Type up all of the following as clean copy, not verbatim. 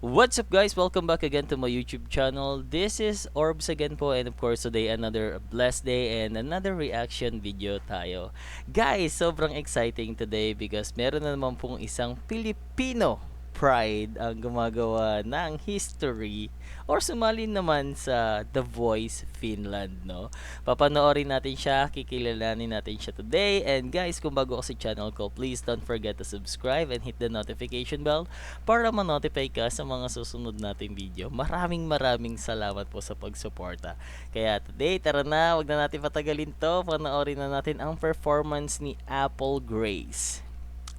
What's up guys? Welcome back again to my YouTube channel. This is Orbs again po, and of course today another blessed day and another reaction video tayo. Guys, sobrang exciting today because meron na naman pong isang Filipino pride ang gumagawa ng history or sumali naman sa The Voice Finland, no? Papanoorin natin siya, kikilalanin natin siya today. And guys, kung bago ka sa channel ko, please don't forget to subscribe and hit the notification bell para ma-notify ka sa mga susunod nating video. Maraming salamat po sa pagsuporta. Kaya today, tara na, wag na natin patagalin to. Panoorin na natin ang performance ni Apple Grace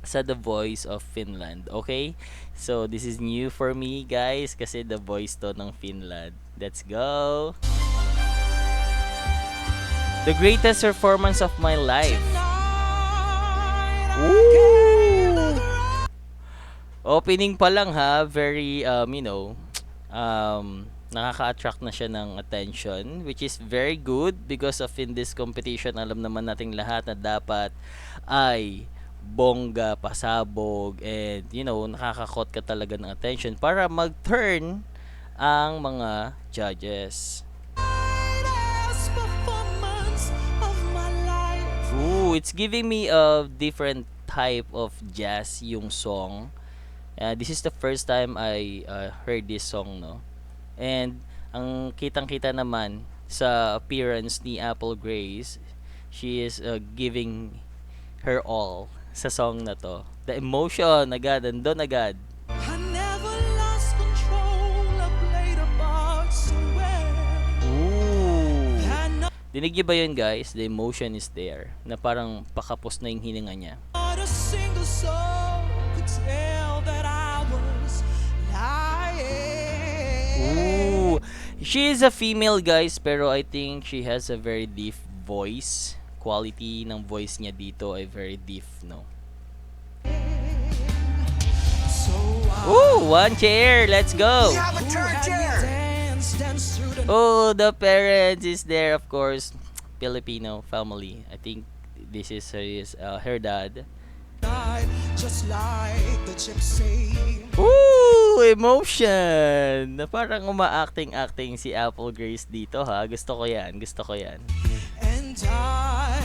sa The Voice of Finland. Okay? So, this is new for me, guys, kasi The Voice to ng Finland. Let's go! The greatest performance of my life. Woo! Opening pa lang ha, very, nakaka-attract na siya ng attention, which is very good because of in this competition, alam naman nating lahat na dapat ay bongga, pasabog, and nakakakot ka talaga ng attention para mag-turn ang mga judges. Ooh, it's giving me a different type of jazz yung song. This is the first time I heard this song, no? And ang kitang-kita naman sa appearance ni Apple Grace, she is giving her all sa song na to. The emotion agad, andun agad. Ooh. Dinig niyo ba yun guys? The emotion is there. Na parang pakapos na yung hininga niya. Ooh. She is a female guys, pero I think she has a very deep voice. Quality ng voice niya dito ay very deep, no? Ooh, one chair, let's go! We have a turn chair! Oh, the parents is there, of course. Filipino family. I think this is her dad. Just like the gypsy. Ooh, emotion! Na parang uma-acting si Apple Grace dito ha. Gusto ko yan, gusto ko yan. And I,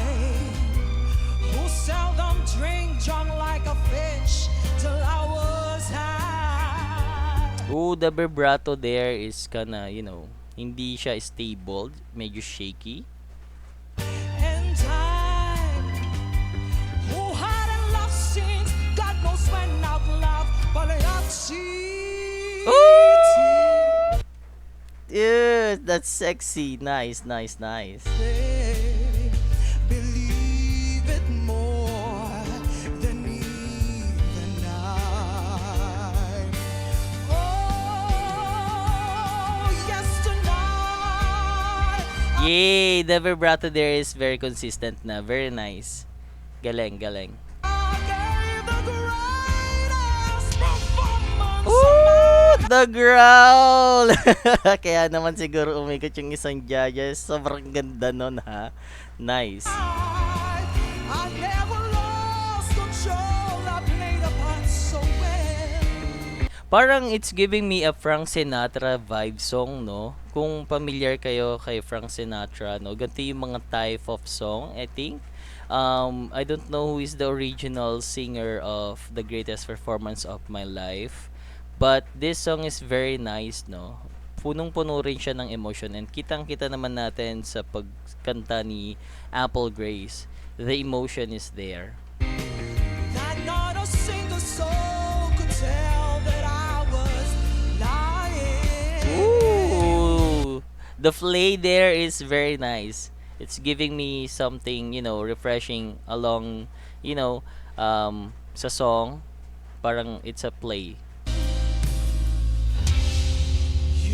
who seldom drink drunk like a fish till I was high. Ooh, the vibrato there is kinda, hindi siya stable, medyo shaky. And I, who hadn't loved since God knows when I've loved, but I have seen. Ooh! Yeah, that's sexy. Nice. Believe it more than even I. Oh, yes tonight. Yay! The vibrato there is very consistent na. Very nice. Galing. I gave the greatest performance. Ooh! The growl! Kaya naman siguro umikot yung isang judges. Sobrang ganda nun ha. Nice. I never lost control. I played the part so well. Parang it's giving me a Frank Sinatra vibe song, no? Kung familiar kayo kay Frank Sinatra, no? Ganito yung mga type of song, I think. I don't know who is the original singer of The Greatest Performance of My Life. But this song is very nice, no? Punong-puno rin siya ng emotion, and kitang-kita naman natin sa pagkanta ni Apple Grace. The emotion is there. Not a single soul could tell that I was lying. Ooh! The play there is very nice. It's giving me something, refreshing along, sa song. Parang it's a play.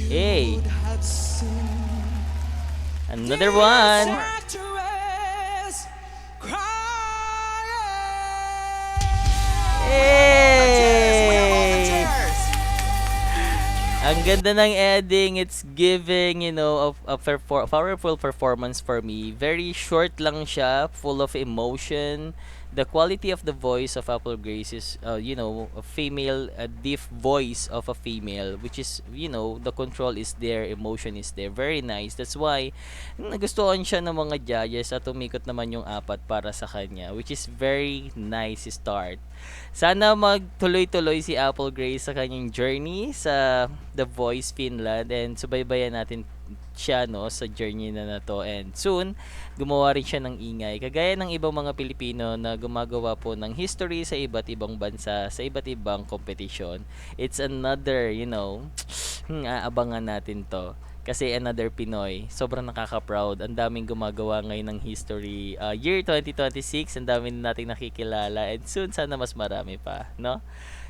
Hey! You'd have seen Another one! actress crying. Hey! Ang ganda ng ending. It's giving, a powerful performance for me. Very short lang siya, full of emotion. the quality of the voice of Apple Grace is, a female, a deep voice of a female, which is, the control is there, emotion is there, very nice. That's why nagustuhan siya ng mga judges at umikot naman yung apat para sa kanya, which is very nice start. Sana magtuloy-tuloy si Apple Grace sa kanyang journey sa The Voice Finland, and subaybayan natin siya, no, sa journey na to, and soon gumawa rin siya ng ingay kagaya ng ibang mga Pilipino na gumagawa po ng history sa iba't ibang bansa, sa iba't ibang competition. It's another, aabangan natin to kasi another Pinoy. Sobrang nakaka-proud. Ang daming gumagawa ngayon ng history. Year 2026, ang dami na nating nakikilala, and soon sana mas marami pa, no?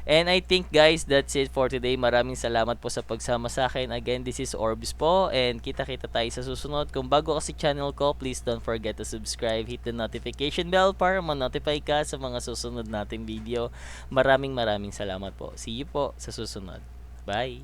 And I think guys, that's it for today. Maraming salamat po sa pagsama sa akin. Again, this is Orbs po, and kita-kita tayo sa susunod. Kung bago ka sa channel ko, please don't forget to subscribe, hit the notification bell para ma-notify ka sa mga susunod nating video. Maraming salamat po. See you po sa susunod. Bye!